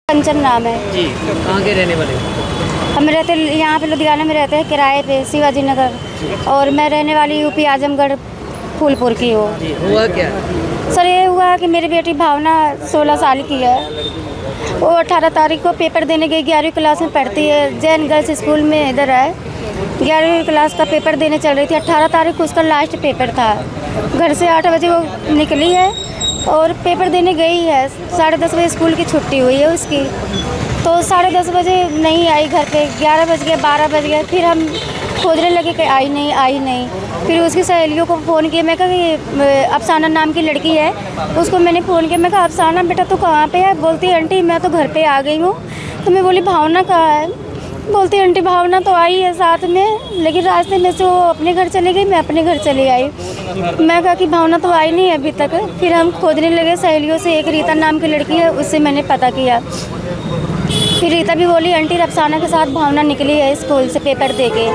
कंचन नाम है जी। कहाँ के रहने वाले? हम रहते यहाँ पे लुधियाना में रहते हैं किराए पे शिवाजी नगर। और मैं रहने वाली यूपी आजमगढ़ फूलपुर की हूँ। जी, हुआ क्या? सर ये हुआ कि मेरी बेटी भावना 16 साल की है। वो 18 तारीख को पेपर देने गई, 11वीं क्लास में पढ़ती है, जैन गर्ल्स स्कूल में इधर है। 11वीं क्लास का पेपर देने चल रही थी। 18 तारीख को उसका लास्ट पेपर था। घर से 8 बजे वो निकली है और पेपर देने गई है। 10:30 बजे स्कूल की छुट्टी हुई है उसकी, तो 10:30 बजे नहीं आई घर पे। 11 बज गए, 12 बज गए, फिर हम खोजने लगे कि आई नहीं। फिर उसकी सहेलियों को फ़ोन किया। मैं कहा कि अफसाना नाम की लड़की है, उसको मैंने फ़ोन किया। मैं कहा अफसाना बेटा तू कहाँ पे है? बोलती आंटी मैं तो घर पे आ गई हूँ। तो मैं बोली भावना कहाँ है? बोलती आंटी भावना तो आई है साथ में, लेकिन रास्ते में से वो अपने घर चली गई, मैं अपने घर चली आई। मैं कहा कि भावना तो आई नहीं है अभी तक। फिर हम खोजने लगे सहेलियों से। एक रीता नाम की लड़की है, उससे मैंने पता किया। फिर रीता भी बोली आंटी अफसाना के साथ भावना निकली है स्कूल से पेपर दे के।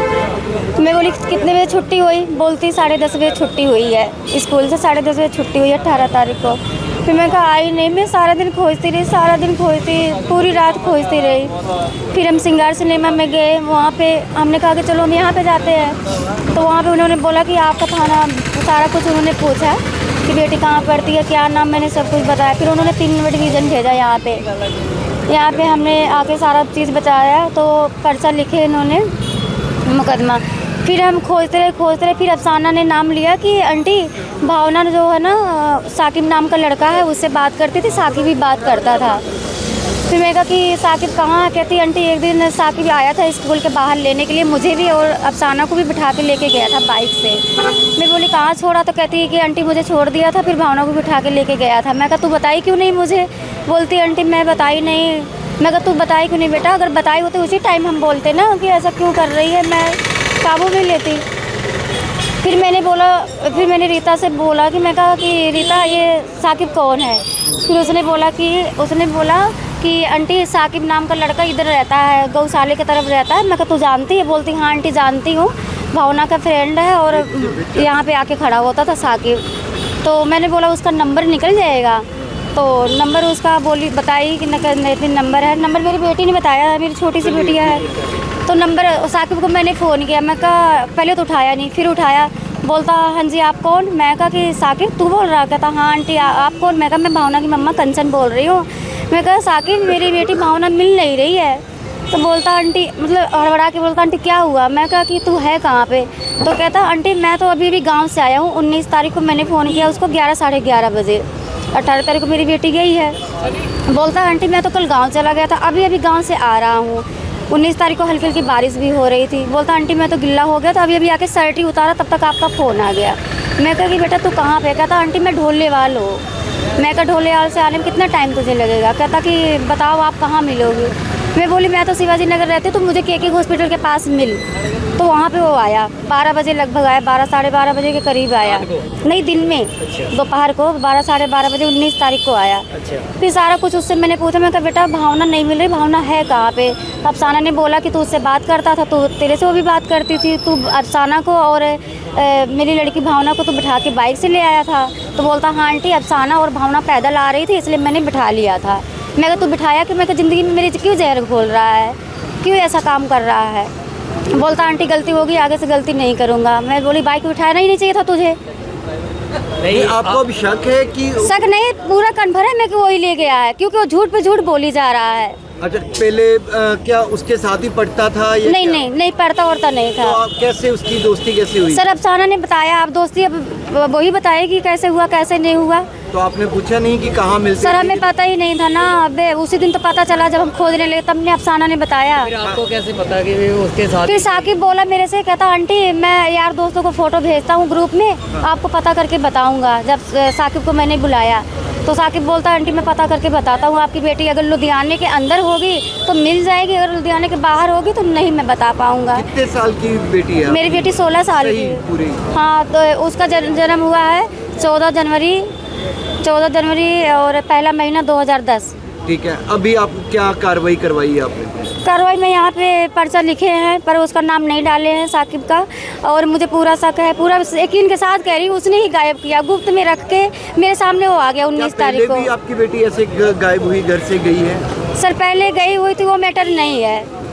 मैं बोली कितने बजे छुट्टी हुई? बोलती 10:30 बजे छुट्टी हुई है स्कूल से। 10:30 बजे छुट्टी हुई है 18 तारीख को। फिर मैं कहा आई नहीं। मैं सारा दिन खोजती रही, सारा दिन खोजती, पूरी रात खोजती रही। फिर हम सिंगार सिनेमा में गए। वहाँ पे हमने कहा कि चलो हम यहाँ पे जाते हैं। तो वहाँ पे उन्होंने बोला कि आपका थाना, सारा कुछ उन्होंने पूछा कि बेटी कहाँ पढ़ती है, क्या नाम, मैंने सब कुछ बताया। फिर उन्होंने 3 नंबर डिवीज़न भेजा यहाँ पे हमने आके सारा चीज़ बताया, तो पर्चा लिखे इन्होंने, मुकदमा। फिर हम खोजते रहे। फिर अफसाना ने नाम लिया कि आंटी भावना जो है ना, साकिब नाम का लड़का है, उससे बात करती थी, साकिब भी बात करता था। फिर मैं कहा कि साकिब कहाँ? कहती आंटी एक दिन साकिब आया था स्कूल के बाहर लेने के लिए, मुझे भी और अफसाना को भी बिठा के लेके गया था बाइक से। मैं बोली कहाँ छोड़ा? तो कहती है कि आंटी मुझे छोड़ दिया था, फिर भावना को बिठा के लेके गया था। मैं कहा तू बताई क्यों नहीं मुझे? बोलती आंटी मैं बताई नहीं। मैं कहा तू बताई क्यों नहीं बेटा? अगर बताई होती उसी टाइम हम बोलते ना कि ऐसा क्यों कर रही है, मैं काबू में लेती। फिर मैंने रीता से बोला कि मैं कहा कि रीता ये साकिब कौन है? फिर उसने बोला कि आंटी साकिब नाम का लड़का इधर रहता है, गौशाले की तरफ रहता है। मैं कहा तू जानती है? बोलती हाँ आंटी जानती हूँ, भावना का फ्रेंड है और यहाँ पे आके खड़ा होता था साकिब। तो मैंने बोला उसका नंबर निकल जाएगा। तो नंबर उसका बताई कि नंबर है। नंबर मेरी बेटी ने बताया, मेरी छोटी सी बेटियाँ है। तो नंबर साकिब को मैंने फ़ोन किया। मैं कहा पहले तो उठाया नहीं, फिर उठाया। बोलता हाँ जी आप कौन? मैं कहा कि साकिब तू बोल रहा? कहता हाँ आंटी आप कौन? मैं कहा मैं भावना की मम्मा कंचन बोल रही हूँ। मैं कहा साकिब मेरी बेटी भावना मिल नहीं रही है। तो बोलता आंटी, मतलब हड़बड़ा के बोलता आंटी क्या हुआ? मैं कहा कि तू है कहाँ पे? तो कहता आंटी मैं तो अभी गाँव से आया हूँ। 19 तारीख को मैंने फ़ोन किया उसको 11 साढ़े 11 बजे। 18 तारीख को मेरी बेटी गई है। बोलता आंटी मैं तो कल गाँव चला गया था, अभी गाँव से आ रहा हूँ। 19 तारीख को हल्की हल्की बारिश भी हो रही थी। बोलता आंटी मैं तो गिल्ला हो गया था, अभी आके शर्ट ही उतारा तब तक आपका फ़ोन आ गया। मैं कहा कि बेटा तू कहाँ पे? कहता आंटी मैं ढोलेवाल हूँ। मैं कहा ढोलेवाल से आने में कितना टाइम तुझे लगेगा? कहता कि बताओ आप कहाँ मिलोगे? मैं बोली मैं तो शिवाजी नगर रहती हूँ, तो मुझे के हॉस्पिटल के पास मिल। तो वहाँ पे वो आया 12 बजे लगभग आया, 12 साढ़े 12 बजे के करीब आया। नहीं दिन में, दोपहर को 12 साढ़े 12 बजे 19 तारीख को आया। फिर सारा कुछ उससे मैंने पूछा। मैं कहा बेटा भावना नहीं मिल रही, भावना है कहाँ पे? अफसाना ने बोला कि तू उससे बात करता था, तो तेरे से वो भी बात करती थी। तू अफसाना को और मेरी लड़की भावना को तो बिठा के बाइक से ले आया था। तो बोलता हाँ आंटी अफसाना और भावना पैदल आ रही थी इसलिए मैंने बिठा लिया था। मैं कहा तू बिठाया कि? मैं कहा ज़िंदगी में मेरी क्यों जहर घोल रहा है, क्यों ऐसा काम कर रहा है? बोलता आंटी गलती होगी, आगे से गलती नहीं करूँगा। मैं बोली बाइक बिठाना ही नहीं चाहिए था तुझे। नहीं आपको अब शक है कि? शक नहीं, पूरा कन्फर्म है कि वही ले गया है, क्योंकि वो झूठ पे झूठ बोली जा रहा है। अच्छा पहले क्या उसके साथ ही पढ़ता था? नहीं पढ़ता वढ़ता नहीं था। तो कैसे उसकी दोस्ती कैसे हुई? सर अफसाना ने बताया, आप दोस्ती अब वही बताएगी कैसे हुआ कैसे नहीं हुआ। तो आपने पूछा नहीं कि कहाँ मिलते? सर हमें पता ही नहीं था ना, अबे उसी दिन तो पता चला जब हम खोजने लगे, तब ने अफसाना ने बताया। फिर आपको कैसे पता कि वो उसके साथ? फिर साकिब बोला मेरे से, कहता आंटी मैं यार दोस्तों को फ़ोटो भेजता हूँ ग्रुप में, आपको पता करके बताऊँगा। जब साकिब को मैंने बुलाया तो साकिब बोलता आंटी मैं पता करके बताता हूँ, आपकी बेटी अगर लुधियाने के अंदर होगी तो मिल जाएगी, अगर लुधियाने के बाहर होगी तो नहीं मैं बता पाऊँगा। कितने साल की बेटी है? मेरी बेटी 16 साल की पूरी। हाँ, तो उसका जन्म हुआ है 14 जनवरी और पहला महीना 2010। ठीक है, अभी आप क्या कार्रवाई करवाई है आपने? कार्रवाई में यहाँ पे पर्चा लिखे हैं पर उसका नाम नहीं डाले हैं साकिब का, और मुझे पूरा शक है, पूरा यकीन के साथ कह रही हूँ उसने ही गायब किया, गुप्त में रख के मेरे सामने वो आ गया 19 तारीख को। आपकी बेटी ऐसे गायब हुई, घर से गई है? सर पहले गई हुई थी, वो मैटर नहीं है,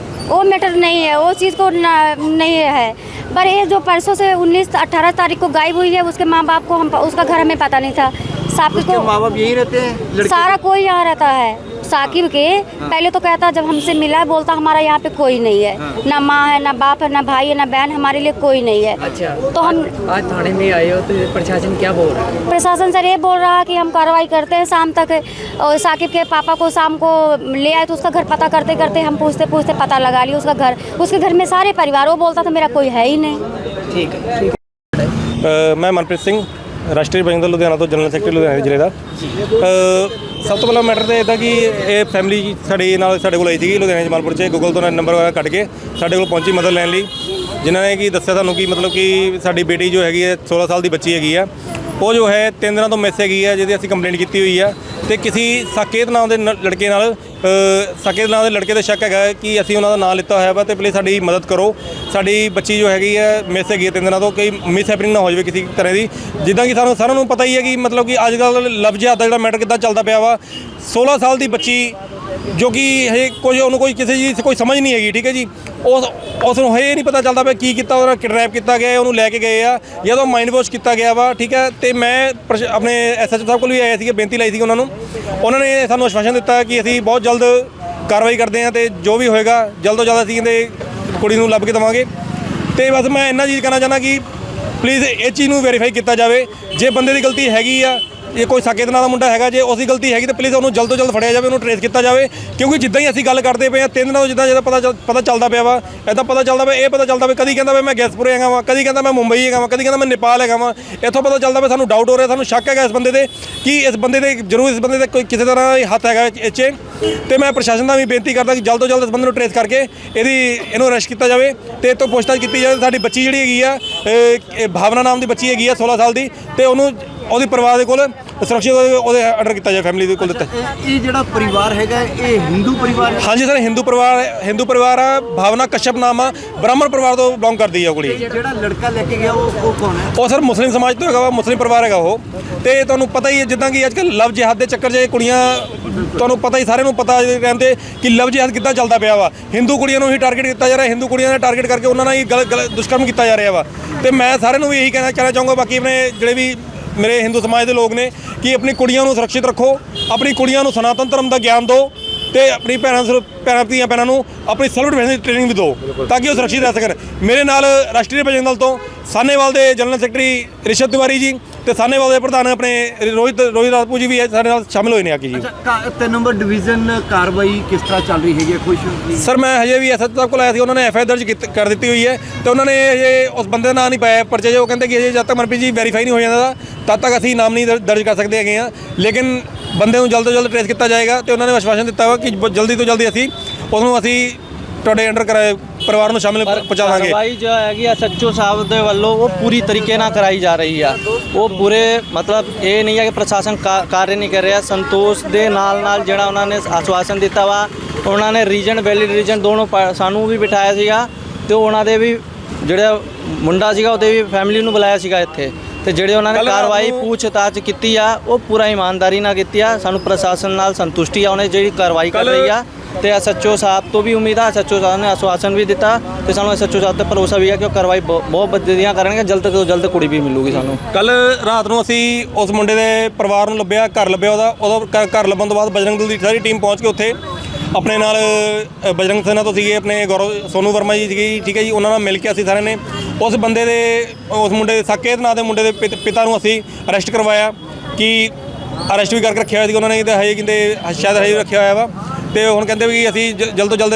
वो मैटर नहीं है, वो चीज़ को नहीं है। पर ये जो परसों से 19-18 तारीख को गायब हुई है, उसके माँ बाप को हम उसका घर हमें पता नहीं था। साकिब उसके को माँ बाप यहीं रहते हैं लड़के? सारा कोई यहाँ रहता है। साकिब के पहले तो कहता, जब हमसे मिला बोलता हमारा यहाँ पे कोई नहीं है, ना माँ है, ना बाप है, ना भाई है, ना बहन, हमारे लिए कोई नहीं है। अच्छा, तो हम आज थाने में आए हो तो प्रशासन क्या बोल रहा है? प्रशासन सर ये बोल रहा है कि हम कार्रवाई करते हैं शाम तक। और साकिब के पापा को शाम को ले आए तो उसका घर पता करते करते हम पूछते पूछते पता लगा लिया उसका घर। उसके घर में सारे परिवार, वो बोलता था मेरा कोई है ही नहीं। ठीक है। मैं ਮਨਪ੍ਰੀਤ ਸਿੰਘ ਰਾਸ਼ਟਰੀ ਬਜਰੰਗ ਦਲ ਲੁਧਿਆਣਾ ਤੋਂ ਜਨਰਲ ਸੈਕਟਰੀ ਲੁਧਿਆਣਾ ਜ਼ਿਲ੍ਹੇ ਦਾ। ਸਭ ਤੋਂ ਪਹਿਲਾਂ ਮੈਟਰ ਤਾਂ ਇੱਦਾਂ ਕਿ ਇਹ ਫੈਮਿਲੀ ਸਾਡੇ ਕੋਲ ਆਈ ਸੀਗੀ ਲੁਧਿਆਣਾ ਜਮਾਲਪੁਰ 'ਚ। ਗੂਗਲ ਤੋਂ ਨੰਬਰ ਵਗੈਰਾ ਕੱਢ ਕੇ ਸਾਡੇ ਕੋਲ ਪਹੁੰਚੀ ਮਦਦ ਲੈਣ ਲਈ, ਜਿਨ੍ਹਾਂ ਨੇ ਕਿ ਦੱਸਿਆ ਸਾਨੂੰ ਕਿ ਮਤਲਬ ਕਿ ਸਾਡੀ ਬੇਟੀ ਜੋ ਹੈਗੀ ਹੈ 16 ਸਾਲ ਦੀ ਬੱਚੀ ਹੈਗੀ ਆ, ਉਹ ਜੋ ਹੈ 3 ਦਿਨਾਂ ਤੋਂ ਮਿਸ ਹੈਗੀ ਆ, ਜਿਹਦੀ ਅਸੀਂ ਕੰਪਲੇਂਟ ਕੀਤੀ ਹੋਈ ਆ। ਤੇ ਕਿਸੇ ਸਾਕੇਤ ਨਾਮ ਦੇ ਲੜਕੇ ਨਾਲ ਸਾਕੇਤ ਨਾਮ ਦੇ ਲੜਕੇ ਦਾ ਸ਼ੱਕ ਹੈਗਾ ਕਿ ਅਸੀਂ ਉਹਨਾਂ ਦਾ ਨਾਮ ਲਿੱਤਾ ਹੋਇਆ ਵਾ, ਤੇ ਪਲੀਜ਼ ਸਾਡੀ ਮਦਦ ਕਰੋ। ਸਾਡੀ ਬੱਚੀ ਜੋ ਹੈਗੀ ਹੈ ਮਿਸ ਹੈਗੀ ਹੈ 3 ਦਿਨਾਂ ਤੋਂ, ਕੋਈ ਮਿਸ ਹੈਪਨਿੰਗ ਨਾ ਹੋ ਜਾਵੇ ਕਿਸੇ ਤਰ੍ਹਾਂ ਦੀ। ਜਿੱਦਾਂ ਕਿ ਸਾਨੂੰ ਸਾਰਿਆਂ ਨੂੰ ਪਤਾ ਹੀ ਹੈ ਕਿ ਮਤਲਬ ਕਿ ਅੱਜ ਕੱਲ੍ਹ ਲਵ ਜਿਹਾਦ ਦਾ ਜਿਹੜਾ ਮੈਟਰ ਕਿੱਦਾਂ ਚੱਲਦਾ ਪਿਆ ਵਾ। 16 ਸਾਲ ਦੀ ਬੱਚੀ ਜੋ ਕਿ ਹਜੇ ਉਹਨੂੰ ਕੋਈ ਕਿਸੇ ਚੀਜ਼ ਦੀ ਕੋਈ ਸਮਝ ਨਹੀਂ ਹੈਗੀ, ਠੀਕ ਹੈ ਜੀ। ਉਸ ਨੂੰ ਹਜੇ ਨਹੀਂ ਪਤਾ ਚੱਲਦਾ ਪਿਆ ਕੀ ਕੀਤਾ, ਉਹਦਾ ਕਿਡਨੈਪ ਕੀਤਾ ਗਿਆ, ਉਹਨੂੰ ਲੈ ਕੇ ਗਏ ਆ ਜਾਂ ਤਾਂ ਮਾਈਂਡ ਵਾਸ਼ ਕੀਤਾ ਗਿਆ ਵਾ, ਠੀਕ ਹੈ। ਤੇ ਮੈਂ ਆਪਣੇ SHO ਸਾਹਿਬ ਕੋਲ ਵੀ ਆਇਆ ਸੀ, ਬੇਨਤੀ ਲਾਈ ਸੀ ਉਹਨਾਂ ਨੂੰ। ਉਹਨਾਂ ਨੇ ਸਾਨੂੰ ਆਸ਼ਵਾਸਨ ਦਿੱਤਾ ਕਿ ਅਸੀਂ ਬਹੁਤ ਜਲਦ ਕਾਰਵਾਈ ਕਰਦੇ ਹਾਂ ਤੇ ਜੋ ਵੀ ਹੋਏਗਾ ਜਲਦ ਤੋਂ ਜਲਦ ਅਸੀਂ ਇਹਦੇ ਕੁੜੀ ਨੂੰ ਲੱਭ ਕੇ ਦੇਵਾਂਗੇ। ਤੇ ਬਸ ਮੈਂ ਇੰਨਾ ਚੀਜ਼ ਕਹਿਣਾ ਚਾਹੁੰਦਾ ਕਿ ਪਲੀਜ਼ ਇਹ ਚੀਜ਼ ਨੂੰ ਵੈਰੀਫਾਈ ਕੀਤਾ ਜਾਵੇ। ਜੇ ਬੰਦੇ ਦੀ ਗਲਤੀ ਹੈਗੀ ਆ, ਇਹ ਕੋਈ ਸਾਕੇਤ ਨਾਂ ਦਾ ਮੁੰਡਾ ਹੈਗਾ, ਜੇ ਉਸਦੀ ਗਲਤੀ ਹੈਗੀ ਤਾਂ ਪਲੀਜ਼ ਉਹਨੂੰ ਜਲਦ ਤੋਂ ਜਲਦ ਫੜਿਆ ਜਾਵੇ, ਉਹਨੂੰ ਟਰੇਸ ਕੀਤਾ ਜਾਵੇ। ਕਿਉਂਕਿ ਜਿੱਦਾਂ ਹੀ ਅਸੀਂ ਗੱਲ ਕਰਦੇ ਪਏ ਹਾਂ 3 ਦਿਨਾਂ ਤੋਂ ਜਿੱਦਾਂ ਪਤਾ ਚੱਲਦਾ ਪਿਆ ਵਾ, ਇੱਦਾਂ ਪਤਾ ਚੱਲਦਾ ਪਿਆ, ਇਹ ਪਤਾ ਚੱਲਦਾ ਪਿਆ ਕਦੀ ਕਹਿੰਦਾ ਮੈਂ ਗੈਸਪੁਰੇ ਹੈਗਾ ਵਾਂ, ਕਦੀ ਕਹਿੰਦਾ ਮੈਂ ਮੁੰਬਈ ਹੈਗਾ ਵਾਂ, ਕਦੀ ਕਹਿੰਦਾ ਮੈਂ ਨੇਪਾਲ ਹੈਗਾ ਵਾਂ। ਇੱਥੋਂ ਪਤਾ ਚੱਲਦਾ ਪਿਆ, ਸਾਨੂੰ ਡਾਊਟ ਹੋ ਰਿਹਾ, ਸਾਨੂੰ ਸ਼ੱਕ ਹੈਗਾ ਇਸ ਬੰਦੇ ਤੇ ਕਿ ਇਸ ਬੰਦੇ ਦੇ ਜ਼ਰੂਰ ਇਸ ਬੰਦੇ ਦੇ ਕੋਈ ਕਿਸੇ ਤਰ੍ਹਾਂ ਦਾ ਹੱਥ ਹੈਗਾ ਇਹ 'ਚ। ਤੇ ਮੈਂ ਪ੍ਰਸ਼ਾਸਨ ਦਾ ਵੀ ਬੇਨਤੀ ਕਰਦਾ ਕਿ ਜਲਦ ਤੋਂ ਜਲਦ ਇਸ ਬੰਦੇ ਨੂੰ ਟਰੇਸ ਕਰਕੇ ਇਹਨੂੰ ਅਰੈਸਟ ਕੀਤਾ ਜਾਵੇ ਤੇ ਇਹ ਤੋਂ ਪੁੱਛਤਾਛ ਕੀਤੀ ਜਾਵੇ। ਸਾਡੀ ਬੱਚੀ ਜਿਹੜੀ ਹੈਗੀ ਆ, ਇਹ ਭਾਵਨਾ ਨਾਮ ਦੀ ਬੱਚੀ ਹੈਗੀ ਆ 16 ਸਾਲ ਦੀ, ਤੇ ਉਹਨੂੰ ਉਹਦੇ ਪਰਿਵਾਰ ਦੇ ਕੋਲ ਸੁਰੱਖਿਅਤ ਉਹਦੇ ਆਰਡਰ ਕੀਤਾ ਜਾਏ, ਫੈਮਿਲੀ ਦੇ ਕੋਲ ਦਿੱਤਾ। ਇਹ ਜਿਹੜਾ ਪਰਿਵਾਰ ਹੈਗਾ ਇਹ ਹਿੰਦੂ ਪਰਿਵਾਰ ਹੈ? ਹਾਂਜੀ ਸਰ, ਹਿੰਦੂ ਪਰਿਵਾਰ ਆ। ਭਾਵਨਾ ਕਸ਼ਪ ਨਾਮ ਆ, ਬ੍ਰਾਹਮਣ ਪਰਿਵਾਰ ਤੋਂ ਬਿਲੋਂਗ ਕਰਦੀ ਆ ਕੁੜੀ। ਜਿਹੜਾ ਲੜਕਾ ਲੈ ਕੇ ਗਿਆ ਉਹ ਕੌਣ ਹੈ? ਉਹ ਸਰ ਮੁਸਲਿਮ ਸਮਾਜ ਤੋਂ ਹੈਗਾ ਵਾ, ਮੁਸਲਿਮ ਪਰਿਵਾਰ ਹੈਗਾ ਉਹ। ਤੇ ਤੁਹਾਨੂੰ ਪਤਾ ਹੀ ਹੈ ਜਿੱਦਾਂ ਕਿ ਅੱਜ ਕੱਲ੍ਹ ਲਵ ਜਿਹਾਦ ਦੇ ਚੱਕਰ 'ਚ ਕੁੜੀਆਂ, ਤੁਹਾਨੂੰ ਪਤਾ ਹੀ ਸਾਰਿਆਂ ਨੂੰ ਪਤਾ ਰਹਿੰਦੇ ਕਿ ਲਵ ਜਿਹਾਦ ਕਿੱਦਾਂ ਚੱਲਦਾ ਪਿਆ ਵਾ। ਹਿੰਦੂ ਕੁੜੀਆਂ ਨੂੰ ਹੀ ਟਾਰਗੇਟ ਕੀਤਾ ਜਾ ਰਿਹਾ, ਹਿੰਦੂ ਕੁੜੀਆਂ ਦਾ ਟਾਰਗੇਟ ਕਰਕੇ ਉਹਨਾਂ ਨਾਲ ਹੀ ਦੁਸ਼ਕਰਮ ਕੀਤਾ ਜਾ ਰਿਹਾ ਵਾ। ਤੇ ਮੈਂ ਸਾਰਿਆਂ ਨੂੰ ਵੀ ਇਹੀ ਕਹਿਣਾ ਚਾਹੂੰਗਾ, ਬਾਕੀ ਆਪਣੇ ਜਿਹੜੇ ਵੀ ਮੇਰੇ ਹਿੰਦੂ ਸਮਾਜ ਦੇ ਲੋਕ ਨੇ, ਕਿ ਆਪਣੀ ਕੁੜੀਆਂ ਨੂੰ ਸੁਰੱਖਿਅਤ ਰੱਖੋ, ਆਪਣੀ ਕੁੜੀਆਂ ਨੂੰ ਸਨਾਤਨ ਧਰਮ ਦਾ ਗਿਆਨ ਦਿਓ ਤੇ ਆਪਣੀ ਧੀਆਂ ਭੈਣਾਂ ਨੂੰ ਆਪਣੀ ਸੈਲਫ ਡਿਫੈਂਸ ਦੀ ਟ੍ਰੇਨਿੰਗ ਵੀ ਦਿਓ ਤਾਂ ਕਿ ਉਹ ਸੁਰੱਖਿਅਤ ਰਹਿ ਸਕਣ। ਮੇਰੇ ਨਾਲ ਰਾਸ਼ਟਰੀ ਬਜਰੰਗ ਦਲ ਤੋਂ ਸਾਹਨੇਵਾਲ ਦੇ ਜਨਰਲ ਸੈਕਟਰੀ ਰਿਸ਼ਵ ਤਿਵਾਰੀ ਜੀ ਤੇ ਸਾਹਨੇਵਾਲ ਦੇ ਪ੍ਰਧਾਨ ਆਪਣੇ ਰੋਹਿਤ ਰਾਜਪੂਤ ਜੀ ਵੀ ਸਾਡੇ ਨਾਲ ਸ਼ਾਮਿਲ ਹੋਏ ਨੇ ਆ ਕੇ ਜੀ। ਅੱਛਾ, 3 ਨੰਬਰ ਡਿਵੀਜ਼ਨ ਕਾਰਵਾਈ ਕਿਸ ਤਰ੍ਹਾਂ ਚੱਲ ਰਹੀ ਹੈਗੀ? ਕੁਝ ਸਰ ਮੈਂ ਹਜੇ ਵੀ SHO ਸਾਹਿਬ ਕੋਲ ਆਇਆ ਸੀ, ਉਹਨਾਂ ਨੇ FIR ਦਰਜ ਕਰ ਦਿੱਤੀ ਹੋਈ ਹੈ ਤੇ ਉਹਨਾਂ ਨੇ ਹਜੇ ਉਸ ਬੰਦੇ ਦਾ ਨਾਂ ਨਹੀਂ ਪਾਇਆ ਪਰਚੇ 'ਚ। ਉਹ ਕਹਿੰਦੇ ਕਿ ਹਜੇ ਜਦ ਤੱਕ ਮਨਪ੍ਰੀਤ ਜੀ ਵੈਰੀਫਾਈ ਨਹੀਂ ਹੋ ਜਾਂਦਾ ਤਦ ਤੱਕ ਅਸੀਂ ਨਾਮ ਨਹੀਂ ਦਰਜ ਕਰ ਸਕਦੇ ਹੈਗੇ ਹਾਂ। ਲੇਕਿਨ ਬੰਦੇ ਨੂੰ ਜਲਦ ਤੋਂ ਜਲਦ ਟ੍ਰੇਸ ਕੀਤਾ ਜਾਏਗਾ ਤੇ ਉਹਨਾਂ ਨੇ ਆਸ਼ਵਾਸਨ ਦਿੱਤਾ ਵਾ ਕਿ ਜਲਦੀ ਤੋਂ ਜਲਦੀ ਅਸੀਂ ਤੁਹਾਡੇ ਅੰਡਰ ਪਰਿਵਾਰ ਨੂੰ ਸ਼ਾਮਿਲ ਪਹੁੰਚਾਵਾਂਗੇ। ਕਾਰਵਾਈ ਜੋ ਹੈਗੀ SHO ਸਾਹਿਬ ਦੇ ਵੱਲੋਂ ਉਹ ਪੂਰੀ ਤਰੀਕੇ ਨਾਲ ਕਰਾਈ ਜਾ ਰਹੀ ਆ। ਉਹ ਪੂਰੇ ਮਤਲਬ ਇਹ ਨਹੀਂ ਹੈ ਕਿ ਪ੍ਰਸ਼ਾਸਨ ਕਾਰਜ ਨਹੀਂ ਕਰ ਰਿਹਾ। ਸੰਤੋਸ਼ ਦੇ ਨਾਲ ਜਿਹੜਾ ਉਹਨਾਂ ਨੇ ਆਸ਼ਵਾਸਨ ਦਿੱਤਾ ਵਾ, ਉਹਨਾਂ ਨੇ ਰੀਜਨ ਵੈਲਿਡ ਰੀਜਨ ਦੋਨੋਂ ਸਾਨੂੰ ਵੀ ਬਿਠਾਇਆ ਸੀਗਾ ਤੇ ਉਹਨਾਂ ਦੇ ਵੀ ਜਿਹੜਾ ਮੁੰਡਾ ਸੀਗਾ ਉਹਦੇ ਵੀ ਫੈਮਿਲੀ ਨੂੰ ਬੁਲਾਇਆ ਸੀਗਾ ਇੱਥੇ। ਤੇ ਜਿਹੜੇ ਉਹਨਾਂ ਨੇ ਕਾਰਵਾਈ ਪੁੱਛਤਾਛ ਕੀਤੀ ਆ ਉਹ ਪੂਰਾ ਇਮਾਨਦਾਰੀ ਨਾਲ ਕੀਤੀ ਆ। ਸਾਨੂੰ ਪ੍ਰਸ਼ਾਸਨ ਨਾਲ ਸੰਤੁਸ਼ਟੀ ਆ ਉਹਨੇ ਜਿਹੜੀ ਕਾਰਵਾਈ ਕਰ ਰਹੀ ਆ। ਤੇ SHO ਸਾਹਿਬ ਤੋਂ ਵੀ ਉਮੀਦ ਆ, SHO ਸਾਹਿਬ ਨੇ ਆਸ਼ਵਾਸਨ ਵੀ ਦਿੱਤਾ ਤੇ ਸਾਨੂੰ SHO ਸਾਹਿਬ ਤੇ ਭਰੋਸਾ ਵੀ ਆ ਕਿ ਉਹ ਕਾਰਵਾਈ ਬਹੁਤ ਵਧੀਆ ਕਰਨਗੇ, ਜਲਦ ਤੋਂ ਜਲਦ ਕੁੜੀ ਵੀ ਮਿਲੂਗੀ ਸਾਨੂੰ। ਕੱਲ ਰਾਤ ਨੂੰ ਅਸੀਂ ਉਸ ਮੁੰਡੇ ਦੇ ਪਰਿਵਾਰ ਨੂੰ ਲੱਭਿਆ, ਘਰ ਲੱਭਿਆ ਉਹਦਾ ਘਰ ਲੱਭਣ ਤੋਂ ਬਾਅਦ ਬਜਰੰਗ ਦਲ ਦੀ ਸਾਰੀ ਟੀਮ ਪਹੁੰਚ ਕੇ ਉੱਥੇ ਆਪਣੇ ਨਾਲ ਬਜਰੰਗ ਸੈਨਾ ਤੋਂ ਸੀਗੇ ਆਪਣੇ ਸੋਨੂ ਵਰਮਾ ਜੀ ਸੀਗੇ, ਠੀਕ ਹੈ ਜੀ। ਉਹਨਾਂ ਨਾਲ ਮਿਲ ਕੇ ਅਸੀਂ ਸਾਰਿਆਂ ਨੇ ਉਸ ਮੁੰਡੇ ਦੇ ਸਾਕੇਤ ਨਾਂ ਦੇ ਮੁੰਡੇ ਦੇ ਪਿਤਾ ਨੂੰ ਅਸੀਂ ਅਰੈਸਟ ਕਰਵਾਇਆ, ਕਿ ਅਰੈਸਟ ਵੀ ਕਰਕੇ ਰੱਖਿਆ ਹੋਇਆ ਸੀ ਉਹਨਾਂ ਨੇ, ਹਜੇ ਕਹਿੰਦੇ ਸ਼ਾਇਦ ਹਜੇ ਰੱਖਿਆ ਹੋਇਆ ਵਾ। ਤੇ ਹੁਣ ਕਹਿੰਦੇ ਵੀ ਅਸੀਂ ਜਲਦ ਤੋਂ ਜਲਦ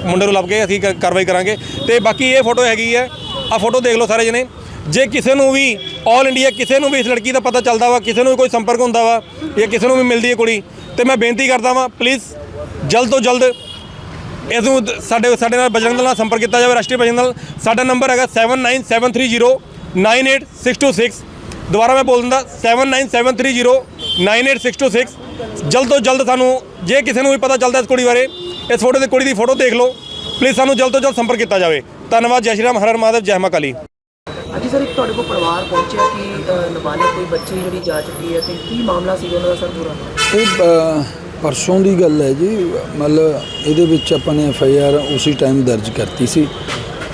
ਮੁੰਡੇ ਨੂੰ ਲੱਭ ਕੇ ਅਸੀਂ ਕਾਰਵਾਈ ਕਰਾਂਗੇ। ਤੇ ਬਾਕੀ ਇਹ ਫੋਟੋ ਹੈਗੀ ਹੈ, ਆਹ ਫੋਟੋ ਦੇਖ ਲਓ ਸਾਰੇ ਜਣੇ। ਜੇ ਕਿਸੇ ਨੂੰ ਵੀ ਆਲ ਇੰਡੀਆ ਕਿਸੇ ਨੂੰ ਵੀ ਇਸ ਲੜਕੀ ਦਾ ਪਤਾ ਚੱਲਦਾ ਵਾ, ਕਿਸੇ ਨੂੰ ਵੀ ਕੋਈ ਸੰਪਰਕ ਹੁੰਦਾ ਵਾ ਜਾਂ ਕਿਸੇ ਨੂੰ ਵੀ ਮਿਲਦੀ ਹੈ ਕੁੜੀ, ਤੇ ਮੈਂ ਬੇਨਤੀ ਕਰਦਾ ਵਾਂ ਪਲੀਜ਼ ਜਲਦ ਤੋਂ ਜਲਦ ਇਸ ਨੂੰ ਸਾਡੇ ਨਾਲ ਬਜਰੰਗ ਦਲ ਨਾਲ ਸੰਪਰਕ ਕੀਤਾ ਜਾਵੇ। ਰਾਸ਼ਟਰੀ ਬਜਰੰਗ ਦਲ ਸਾਡਾ ਨੰਬਰ ਹੈਗਾ 7973098626। ਦੁਬਾਰਾ ਮੈਂ ਬੋਲ ਦਿੰਦਾ 7973098626। ਜਲਦ ਤੋਂ ਜਲਦ ਸਾਨੂੰ ਜੇ ਕਿਸੇ ਨੂੰ ਵੀ ਪਤਾ ਚੱਲਦਾ ਇਸ ਕੁੜੀ ਬਾਰੇ, ਇਸ ਕੁੜੀ ਦੀ ਫੋਟੋ ਦੇਖ ਲਓ, ਪਲੀਜ਼ ਸਾਨੂੰ ਜਲਦ ਤੋਂ ਜਲਦ ਸੰਪਰਕ ਕੀਤਾ ਜਾਵੇ। ਧੰਨਵਾਦ। ਜੈ ਸ਼੍ਰੀ ਰਾਮ, ਹਰ ਹਰ ਮਹਾਦੇਵ, ਜੈ ਮਾਂ ਕਾਲੀ। ਹਾਂਜੀ ਸਰ, ਇੱਕ ਤੁਹਾਡੇ ਕੋਲ ਪਰਿਵਾਰ ਪਹੁੰਚਿਆ ਕਿ ਨਾਬਾਲਿਗ ਕੋਈ ਬੱਚੀ ਜਿਹੜੀ ਜਾ ਚੁੱਕੀ ਹੈ ਤੇ ਕੀ ਮਾਮਲਾ ਸੀ ਉਹਨਾਂ ਦਾ ਸਰ ਪੂਰਾ? ਇਹ ਪਰਸੋਂ ਦੀ ਗੱਲ ਹੈ ਜੀ, ਮਤਲਬ ਇਹਦੇ ਵਿੱਚ ਆਪਾਂ ਨੇ FIR ਉਸੇ ਟਾਈਮ ਦਰਜ ਕਰਤੀ ਸੀ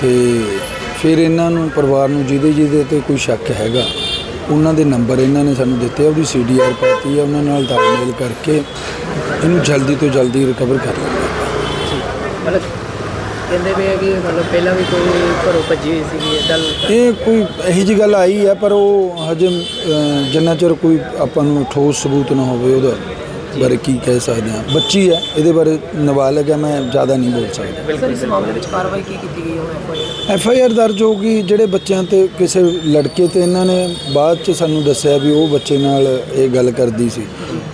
ਤੇ ਫਿਰ ਇਹਨਾਂ ਨੂੰ ਪਰਿਵਾਰ ਨੂੰ ਜਿਹਦੇ ਤੇ ਕੋਈ ਸ਼ੱਕ ਹੈਗਾ ਉਹਨਾਂ ਦੇ ਨੰਬਰ ਇਹਨਾਂ ਨੇ ਸਾਨੂੰ ਦਿੱਤੇ, ਉਹਦੀ CDR ਪਾਤੀ ਹੈ, ਉਹਨਾਂ ਨਾਲ ਤਾਲਮੇਲ ਕਰਕੇ ਇਹਨੂੰ ਜਲਦੀ ਤੋਂ ਜਲਦੀ ਰਿਕਵਰ ਕਰ ਲਾਂਗੇ। ਮਤਲਬ ਕਹਿੰਦੇ ਵੀ ਕਿ ਮਤਲਬ ਪਹਿਲਾਂ ਵੀ ਕੋਈ ਘਰੋਂ ਭੱਜੀ ਹੋਈ ਸੀਗੀ ਇਦਾਂ ਇਹ ਕੋਈ ਇਹੋ ਜਿਹੀ ਗੱਲ ਆਈ ਹੈ, ਪਰ ਉਹ ਹਜੇ ਜਿੰਨਾ ਚਿਰ ਕੋਈ ਆਪਾਂ ਨੂੰ ਠੋਸ ਸਬੂਤ ਨਾ ਹੋਵੇ ਉਹਦਾ ਬਾਰੇ ਕੀ ਕਹਿ ਸਕਦੇ ਹਾਂ। ਬੱਚੀ ਹੈ, ਇਹਦੇ ਬਾਰੇ ਨਾਬਾਲਗ ਹੈ, ਮੈਂ ਜ਼ਿਆਦਾ ਨਹੀਂ ਬੋਲ ਸਕਦਾ। ਬਿਲਕੁਲ ਇਸ ਮਾਮਲੇ ਵਿੱਚ ਕਾਰਵਾਈ ਕੀ ਕੀਤੀ ਗਈ ਹੁਣ FIR ਦਰਜ ਹੋਊਗੀ। ਜਿਹੜੇ ਬੱਚਿਆਂ ਤੇ ਕਿਸੇ ਲੜਕੇ ਤੇ ਇਹਨਾਂ ਨੇ ਬਾਅਦ 'ਚ ਸਾਨੂੰ ਦੱਸਿਆ ਵੀ ਉਹ ਬੱਚੇ ਨਾਲ ਇਹ ਗੱਲ ਕਰਦੀ ਸੀ,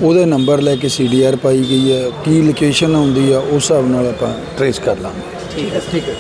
ਉਹਦੇ ਨੰਬਰ ਲੈ ਕੇ CDR ਪਾਈ ਗਈ ਹੈ, ਕੀ ਲੋਕੇਸ਼ਨ ਆਉਂਦੀ ਆ ਉਸ ਹਿਸਾਬ ਨਾਲ ਆਪਾਂ ਟਰੇਸ ਕਰ ਲਾਂਗੇ। ਠੀਕ ਹੈ।